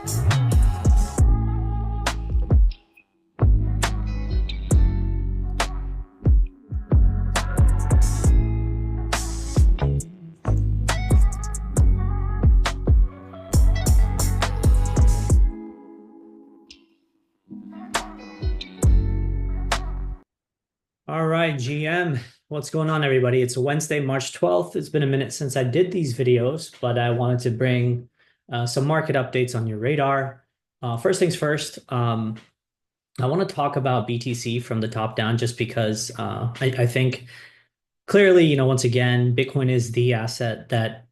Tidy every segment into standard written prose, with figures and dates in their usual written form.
All right, GM, what's going on, everybody? It's Wednesday, March 12th. It's been a minute since I did these videos, but I wanted to bring some market updates on your radar. First things first, I want to talk about BTC from the top down just because I think clearly, once again, Bitcoin is the asset that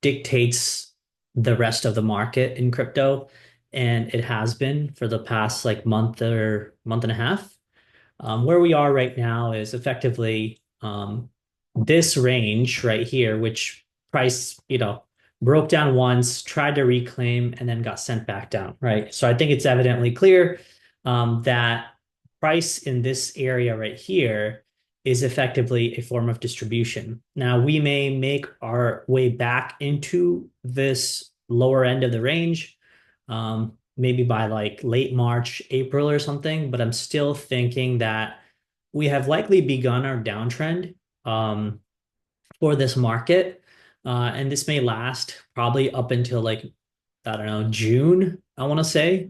dictates the rest of the market in crypto, and it has been for the past like month or month and a half. Where we are right now is effectively this range right here, which price, broke down once, tried to reclaim, and then got sent back down, right? So I think it's evidently clear that price in this area right here is effectively a form of distribution. Now, we may make our way back into this lower end of the range. Maybe by like late March, April or something, but I'm still thinking that we have likely begun our downtrend for this market. And this may last probably up until like, I don't know, June, I want to say.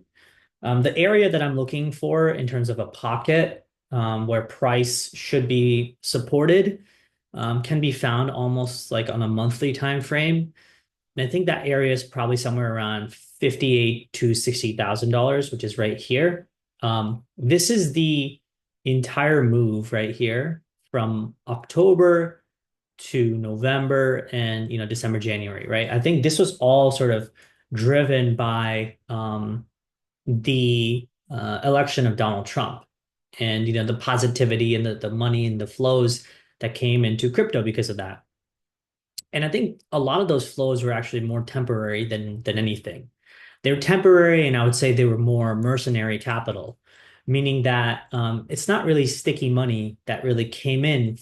The area that I'm looking for in terms of a pocket where price should be supported can be found almost like on a monthly time frame. And I think that area is probably somewhere around 58 to $60,000, which is right here. This is the entire move right here from October to November and December, January, right? I think this was all sort of driven by the election of Donald Trump and the positivity and the money and the flows that came into crypto because of that. And I think a lot of those flows were actually more temporary than anything. They were temporary, and I would say they were more mercenary capital, meaning that it's not really sticky money that really came in,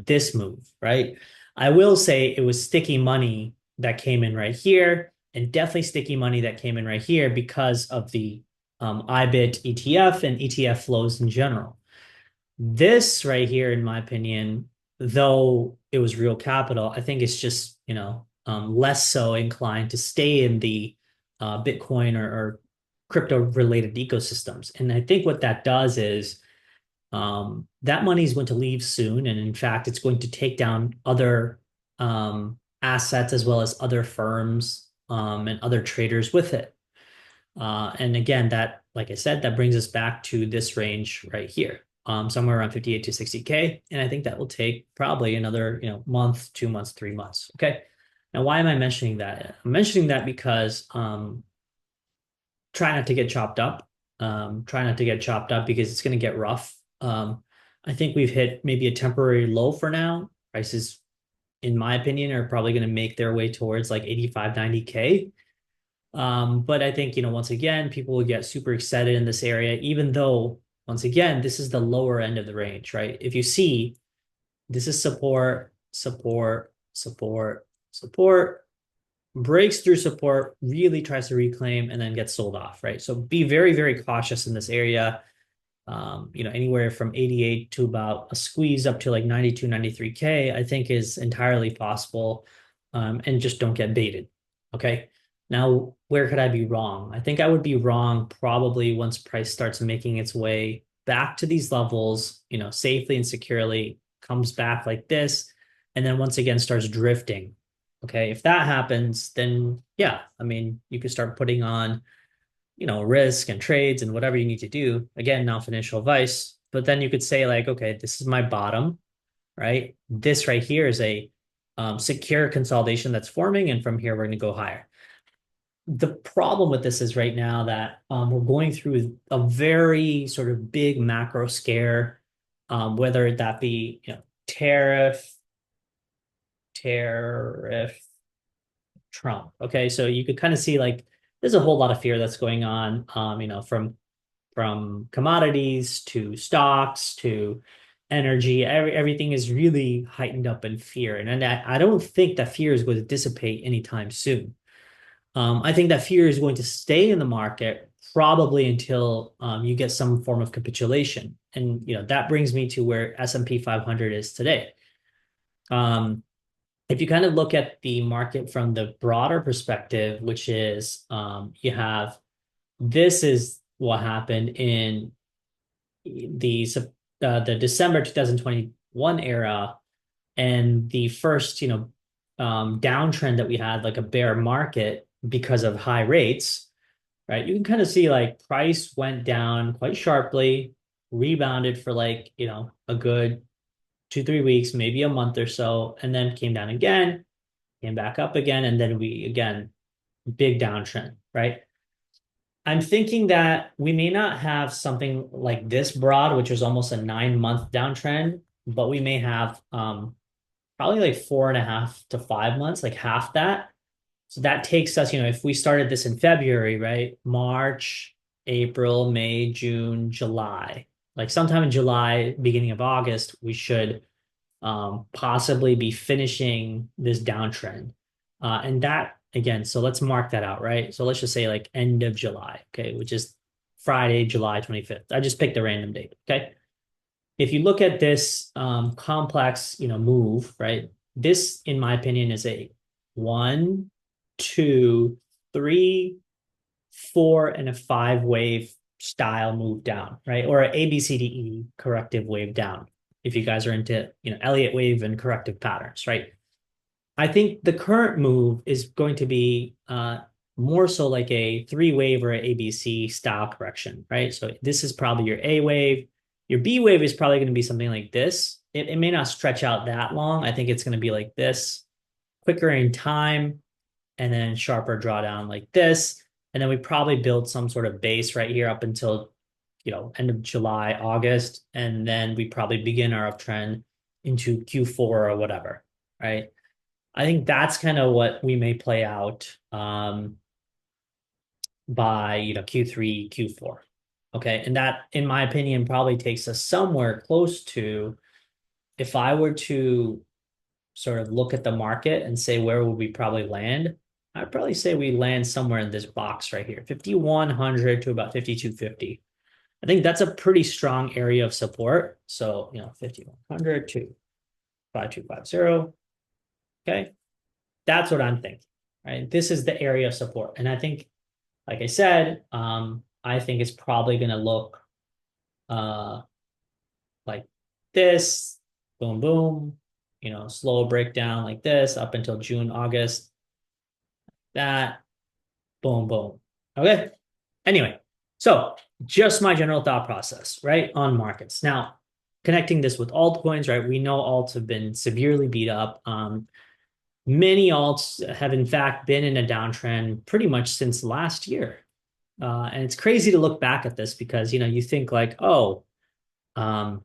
this move, right? I will say it was sticky money that came in right here, and definitely sticky money that came in right here because of the IBIT ETF and ETF flows in general. This right here, in my opinion, though it was real capital, I think it's just, less so inclined to stay in the Bitcoin or crypto related ecosystems. And I think what that does is that money is going to leave soon. And in fact, it's going to take down other assets as well as other firms and other traders with it. And again, that, like I said, that brings us back to this range right here, somewhere around 58 to 60K. And I think that will take probably another, month, 2 months, 3 months. Okay. Now, why am I mentioning that? I'm mentioning that because try not to get chopped up. Try not to get chopped up because it's going to get rough. I think we've hit maybe a temporary low for now. Prices, in my opinion, are probably going to make their way towards like 85, 90K. But I think, once again, people will get super excited in this area, even though, once again, this is the lower end of the range, right? If you see, this is support, support, support, support, breaks through support, really tries to reclaim, and then gets sold off, right? So be very, very cautious in this area. Anywhere from 88 to about a squeeze up to like 92, 93K, I think is entirely possible. And just don't get baited. Okay. Now, where could I be wrong? I think I would be wrong probably once price starts making its way back to these levels, safely and securely, comes back like this, and then once again starts drifting. Okay. If that happens, then yeah, I mean, you could start putting on risk and trades and whatever you need to do. Again, not financial advice, but then you could say like, okay, this is my bottom, right? This right here is a secure consolidation that's forming, and from here we're going to go higher. The problem with this is right now that we're going through a very sort of big macro scare, whether that be tariff, Trump. Okay, so you could kind of see like there's a whole lot of fear that's going on, from commodities to stocks to energy. Everything is really heightened up in fear, and I don't think that fear is going to dissipate anytime soon. I think that fear is going to stay in the market probably until you get some form of capitulation. And that brings me to where S&P 500 is today. Um, if you kind of look at the market from the broader perspective, which is you have this is what happened in the the December 2021 era and the first downtrend that we had, like a bear market because of high rates, right? You can kind of see like price went down quite sharply, rebounded for like a good 2 3 weeks, maybe a month or so, and then came down again, came back up again, and then we again big downtrend, right? I'm thinking that we may not have something like this broad, which was almost a 9 month downtrend, but we may have probably like 4.5 to 5 months, like half that. So that takes us, if we started this in February, right? March, April, May, June, July. Like sometime in July, beginning of August, we should possibly be finishing this downtrend. And that again, so let's mark that out, right? So let's just say like end of July, okay, which is Friday, July 25th. I just picked a random date, okay? If you look at this complex, move, right? This, in my opinion, is a 1, 2, 3, 4, and a 5 wave style move down, right? Or an ABCDE corrective wave down. If you guys are into, Elliott wave and corrective patterns, right? I think the current move is going to be more so like a 3 wave or an ABC style correction, right? So this is probably your A wave. Your B wave is probably going to be something like this. It may not stretch out that long. I think it's going to be like this, quicker in time, and then sharper drawdown like this. And then we probably build some sort of base right here up until, end of July, August. And then we probably begin our uptrend into Q4 or whatever, right? I think that's kind of what we may play out by Q3, Q4. Okay. And that, in my opinion, probably takes us somewhere close to, if I were to sort of look at the market and say where would we probably land, I'd probably say we land somewhere in this box right here, 5,100 to about 5,250. I think that's a pretty strong area of support. So, 5,100 to 5,250. Okay. That's what I'm thinking, right? This is the area of support. And I think, like I said, I think it's probably going to look uh, like this, boom, boom, slow breakdown like this up until June, August, that, boom, boom. Okay. Anyway, so just my general thought process, right, on markets. Now, connecting this with altcoins, right? We know alts have been severely beat up. Many alts have, in fact, been in a downtrend pretty much since last year. And it's crazy to look back at this because, you think like, oh, um,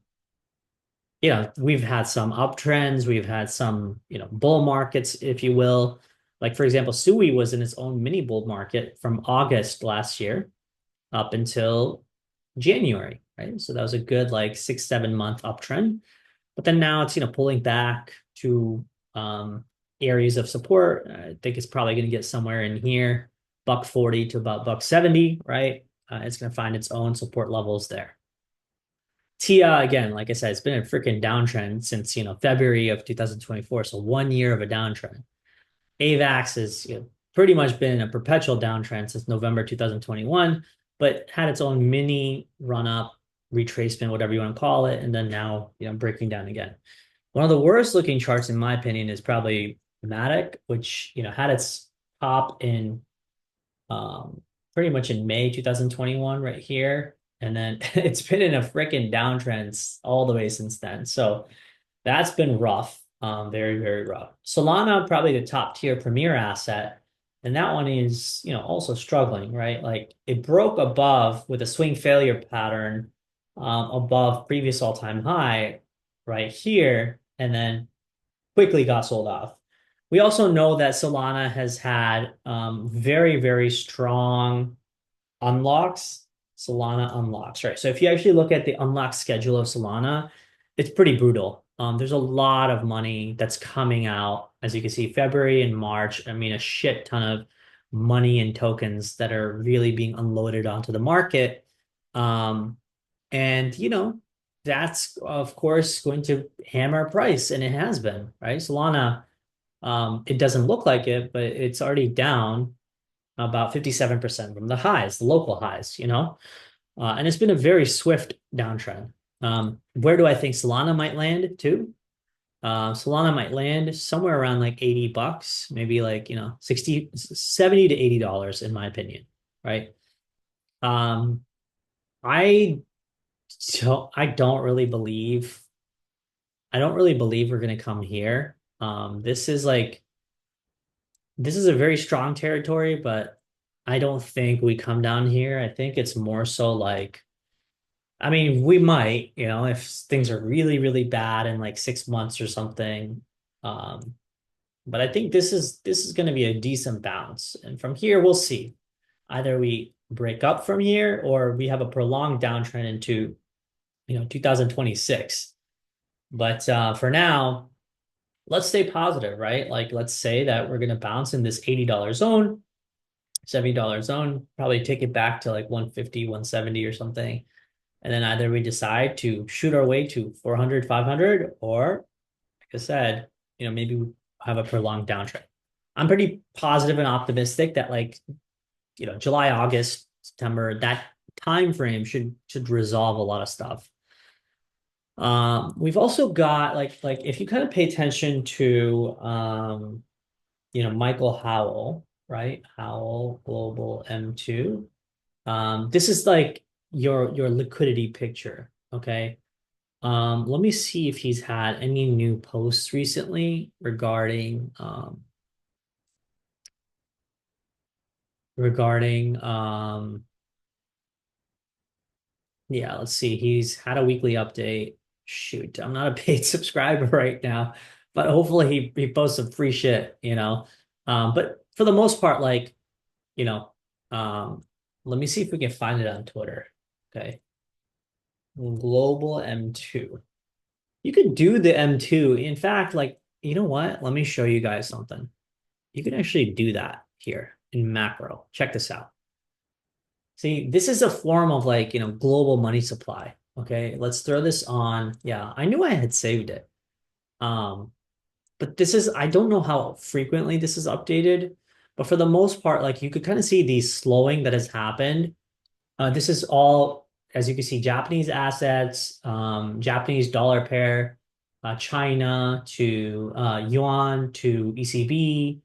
we've had some uptrends, we've had some, bull markets, if you will. Like, for example, SUI was in its own mini bull market from August last year up until January, right? So that was a good like 6 7 month uptrend. But then now it's pulling back to areas of support. I think it's probably going to get somewhere in here, buck 40 to about buck 70, right? It's going to find its own support levels there. TIA, again, like I said, it's been a freaking downtrend since February of 2024, so 1 year of a downtrend. AVAX has pretty much been a perpetual downtrend since November 2021, but had its own mini run up, retracement, whatever you want to call it, and then now breaking down again. One of the worst looking charts, in my opinion, is probably Matic, which had its top in pretty much in May 2021, right here, and then it's been in a freaking downtrend all the way since then. So that's been rough, very, very rough. Solana, probably the top tier premier asset. And that one is, also struggling, right? Like it broke above with a swing failure pattern above previous all-time high right here, and then quickly got sold off. We also know that Solana has had very, very strong unlocks, Solana unlocks, right? So if you actually look at the unlock schedule of Solana, it's pretty brutal. There's a lot of money that's coming out, as you can see, February and March. I mean, a shit ton of money and tokens that are really being unloaded onto the market. Um, and that's of course going to hammer price, and it has been, right? Solana, it doesn't look like it, but it's already down about 57% from the highs, the local highs. And it's been a very swift downtrend. Where do I think Solana might land too? Solana might land somewhere around like $80, maybe like, 60, 70 to $80 in my opinion, right? Um, I I don't really believe we're going to come here. This is a very strong territory, but I don't think we come down here. I think it's more so like, I mean, we might, if things are really, really bad in like 6 months or something. Um, but I think this is going to be a decent bounce. And from here, we'll see. Either we break up from here or we have a prolonged downtrend into, 2026. But for now, let's stay positive, right? Like, let's say that we're going to bounce in this $80 zone, $70 zone, probably take it back to like 150, 170 or something. And then either we decide to shoot our way to 400, 500, or like I said, maybe we have a prolonged downtrend. I'm pretty positive and optimistic that like, July, August, September, that time frame should resolve a lot of stuff. We've also got like if you kind of pay attention to Michael Howell, right? Howell Global M2. This is like your liquidity picture, okay? Let me see if he's had any new posts recently regarding yeah, let's see. He's had a weekly update. Shoot, I'm not a paid subscriber right now, but hopefully he posts some free shit. But for the most part, like, you know, um, let me see if we can find it on Twitter. Okay. Global M2. You could do the M2. In fact, like, you know what? Let me show you guys something. You can actually do that here in macro. Check this out. See, this is a form of like, global money supply. Okay, let's throw this on. Yeah, I knew I had saved it. Um, but I don't know how frequently this is updated, but for the most part, like you could kind of see the slowing that has happened. This is all, as you can see, Japanese assets, Japanese dollar pair, China to yuan to ECB,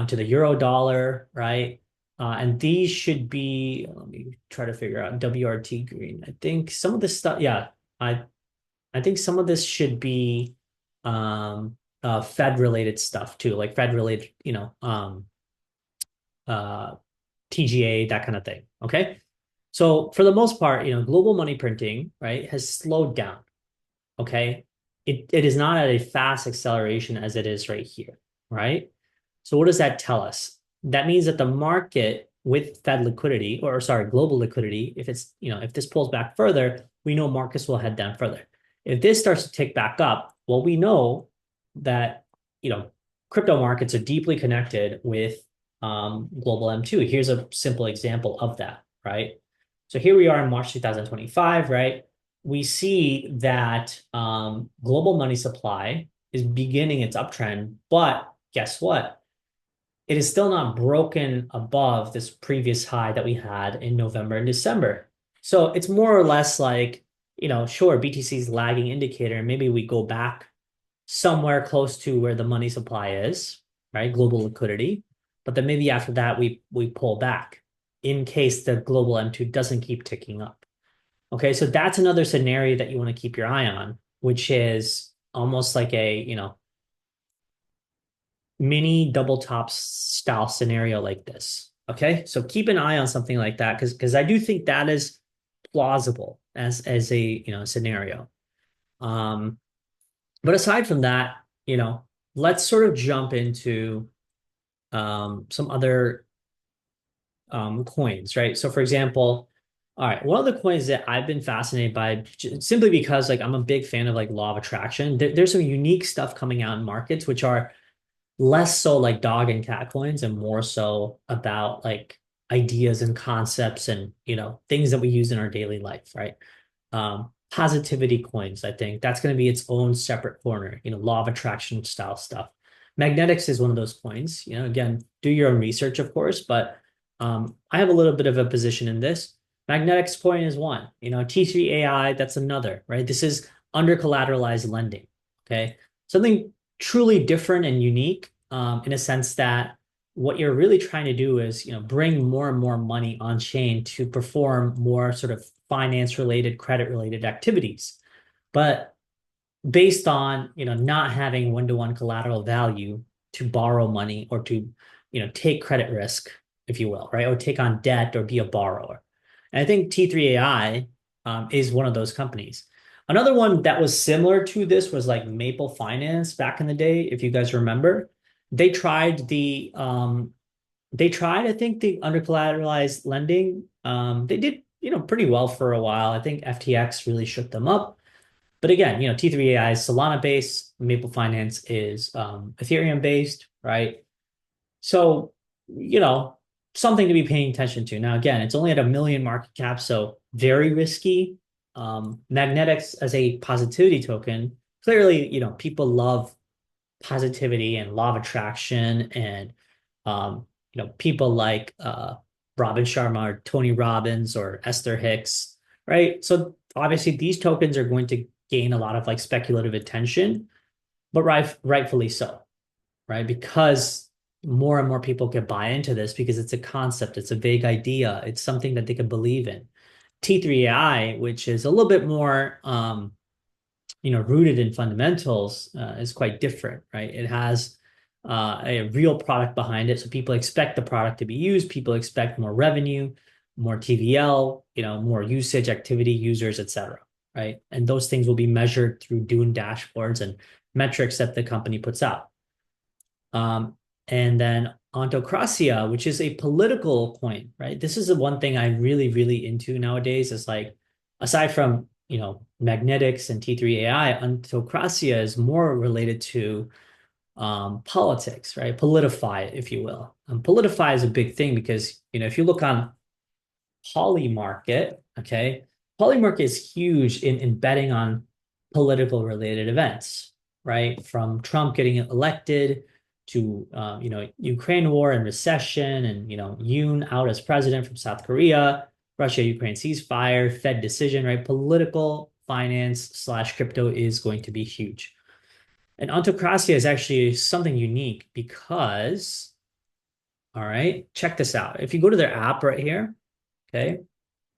to the euro dollar, right? And these should be, let me try to figure out WRT green. I think some of this stuff, yeah, I think some of this should be Fed related stuff too, like Fed related, uh, TGA, that kind of thing. Okay. So for the most part, global money printing, right, has slowed down. Okay. It is not at a fast acceleration as it is right here, right? So what does that tell us? That means that the market with Fed liquidity, or sorry, global liquidity, if this pulls back further, we know markets will head down further. If this starts to tick back up, well, we know that, crypto markets are deeply connected with global M2. Here's a simple example of that, right? So here we are in March 2025, right? We see that global money supply is beginning its uptrend, but guess what? It is still not broken above this previous high that we had in November and December. So it's more or less like, sure, BTC's lagging indicator, maybe we go back somewhere close to where the money supply is, right? Global liquidity. But then maybe after that, we pull back in case the global M2 doesn't keep ticking up. Okay, so that's another scenario that you want to keep your eye on, which is almost like a, mini double top style scenario like this. Okay, so keep an eye on something like that because I do think that is plausible as a scenario. Um, but aside from that, let's sort of jump into some other coins, right? So for example, all right, one of the coins that I've been fascinated by simply because like I'm a big fan of like law of attraction. There's some unique stuff coming out in markets which are less so like dog and cat coins and more so about like ideas and concepts and things that we use in our daily life, right? Positivity coins, I think that's going to be its own separate corner, law of attraction style stuff. Magnetics is one of those coins. Again, do your own research, of course, but I have a little bit of a position in this. Magnetics coin is one, T3AI, that's another, right? This is under collateralized lending. Okay. Something truly different and unique, in a sense that what you're really trying to do is, bring more and more money on chain to perform more sort of finance related, credit related activities. But based on, not having one-to-one collateral value to borrow money or to, take credit risk, if you will, right? Or take on debt or be a borrower. And I think T3AI is one of those companies. Another one that was similar to this was like Maple Finance back in the day, if you guys remember. They tried I think, the under collateralized lending. They did, pretty well for a while. I think FTX really shook them up. But again, T3AI is Solana based, Maple Finance is Ethereum based, right? So, you know, something to be paying attention to. Now, again, it's only at 1 million market cap, so very risky. Magnetics as a positivity token, clearly, people love positivity and law of attraction and people like Robin Sharma or Tony Robbins or Esther Hicks, right? So obviously these tokens are going to gain a lot of like speculative attention, but rightfully so, right? Because more and more people can buy into this because it's a concept, it's a vague idea, it's something that they can believe in. T3AI, which is a little bit more rooted in fundamentals, is quite different, right? It has a real product behind it. So people expect the product to be used. People expect more revenue, more TVL, more usage, activity, users, etc. Right? And those things will be measured through Dune dashboards and metrics that the company puts out. And then Autocracia, which is a political coin, right? This is the one thing I'm really, really into nowadays. Is like, aside from magnetics and T3AI, Autocracia is more related to politics, right? Politify, if you will. Politify is a big thing because if you look on Polymarket, okay, Polymarket is huge in betting on political related events, right? From Trump getting elected to Ukraine war and recession, and Yoon out as president from South Korea, Russia-Ukraine ceasefire, Fed decision, right? Political finance slash crypto is going to be huge. And Autocracia is actually something unique because, all right, check this out. If you go to their app right here, okay,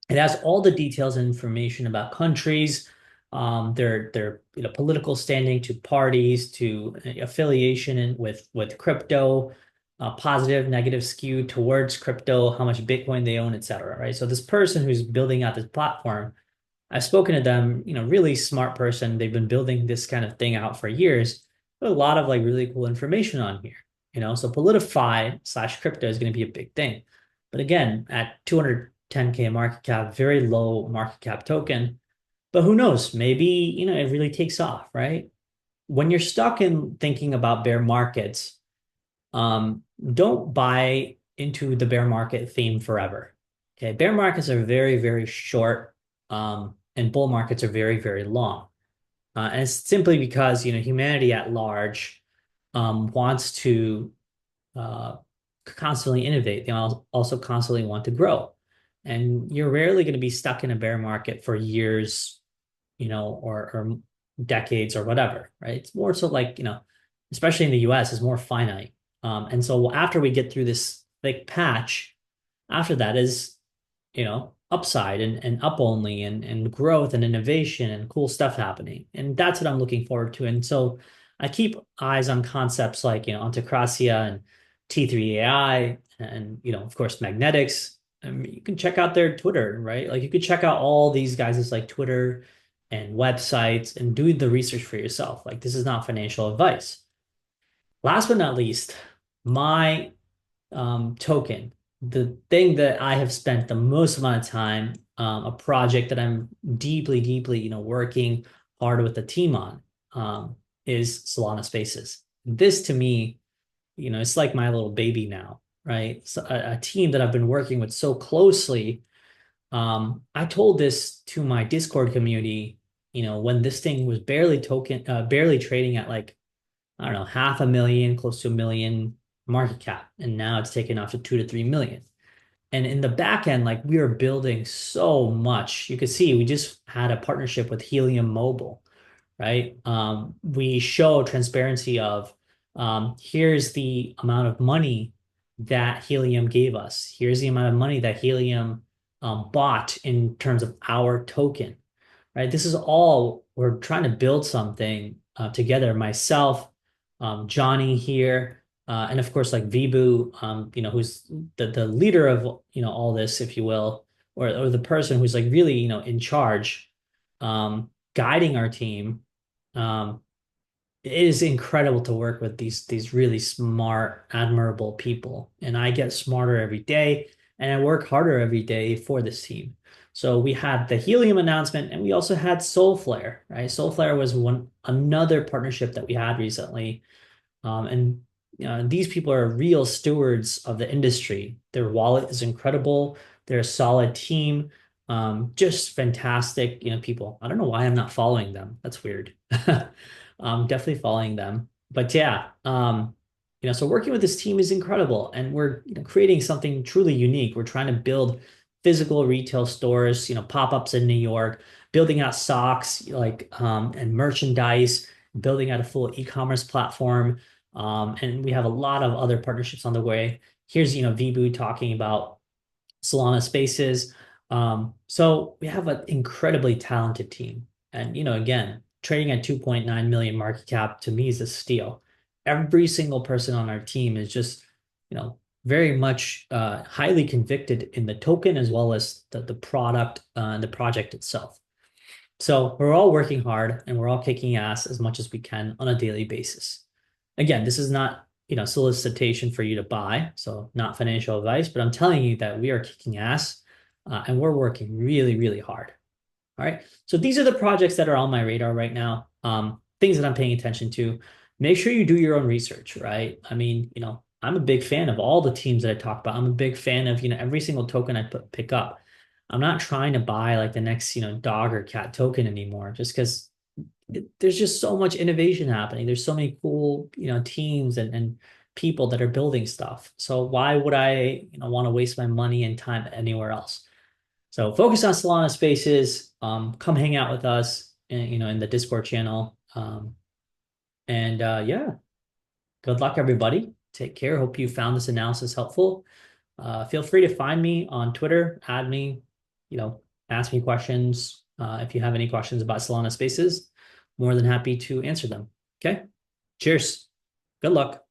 it has all the details and information about countries, their political standing, to parties, to affiliation with crypto, positive, negative skew towards crypto, how much Bitcoin they own, etc. Right. So this person who's building out this platform, I've spoken to them, really smart person. They've been building this kind of thing out for years. But a lot of like really cool information on here. So Politify slash crypto is going to be a big thing. But again, at 210K market cap, very low market cap token. But who knows? Maybe, it really takes off, right? When you're stuck in thinking about bear markets, don't buy into the bear market theme forever. Okay. Bear markets are very, very short, and bull markets are very, very long. And it's simply because, humanity at large wants to uh, constantly innovate. They also constantly want to grow. And you're rarely going to be stuck in a bear market for years, or decades or whatever, right? It's more so like, especially in the US, is more finite. And so after we get through this thick patch, after that is, upside and up only and growth and innovation and cool stuff happening. And that's what I'm looking forward to. And so I keep eyes on concepts like, Ontocracia and T3AI and, of course, magnetics. You can check out their Twitter, right? Like you could check out all these guys' like Twitter and websites and do the research for yourself. Like this is not financial advice. Last but not least, my token, the thing that I have spent the most amount of time, a project that I'm deeply, deeply, working hard with the team on, is Solana Spaces. This to me it's like my little baby now, right? So a team that I've been working with so closely. I told this to my Discord community, when this thing was barely trading at like, I don't know, 500,000, close to 1 million market cap, and now it's taken off to 2 to 3 million. And in the back end, like we are building so much. You could see we just had a partnership with Helium Mobile, right? We show transparency of here's the amount of money that Helium gave us. Here's the amount of money that Helium bought in terms of our token, right? This is all we're trying to build something together. Myself, Johnny here, and of course like Vibu, who's the leader of all this, if you will, or the person who's like really in charge, guiding our team. Um, it is incredible to work with these really smart, admirable people, and I get smarter every day, and I work harder every day for this team. So we had the Helium announcement, and we also had Soulflare, right? Soulflare was another partnership that we had recently, and these people are real stewards of the industry. Their wallet is incredible. They're a solid team, just fantastic, people. I don't know why I'm not following them. That's weird. Definitely following them. But yeah, so working with this team is incredible, and we're creating something truly unique. We're trying to build physical retail stores, pop-ups in New York, building out socks and merchandise, building out a full e-commerce platform. And we have a lot of other partnerships on the way. Here's, Vibu talking about Solana Spaces. So we have an incredibly talented team. And, again, trading at 2.9 million market cap to me is a steal. Every single person on our team is just, very much highly convicted in the token as well as the product and the project itself. So we're all working hard and we're all kicking ass as much as we can on a daily basis. Again, this is not, solicitation for you to buy, so not financial advice, but I'm telling you that we are kicking ass and we're working really, really hard. All right. So these are the projects that are on my radar right now, things that I'm paying attention to. Make sure you do your own research, right? I mean, I'm a big fan of all the teams that I talk about. I'm a big fan of, every single token I pick up. I'm not trying to buy like the next, dog or cat token anymore, just because there's just so much innovation happening. There's so many cool, teams and people that are building stuff. So why would I, want to waste my money and time anywhere else? So focus on Solana Spaces. Come hang out with us, in the Discord channel. Yeah, good luck, everybody. Take care. Hope you found this analysis helpful. Feel free to find me on Twitter, add me, ask me questions. If you have any questions about Solana Spaces, more than happy to answer them. Okay. Cheers. Good luck.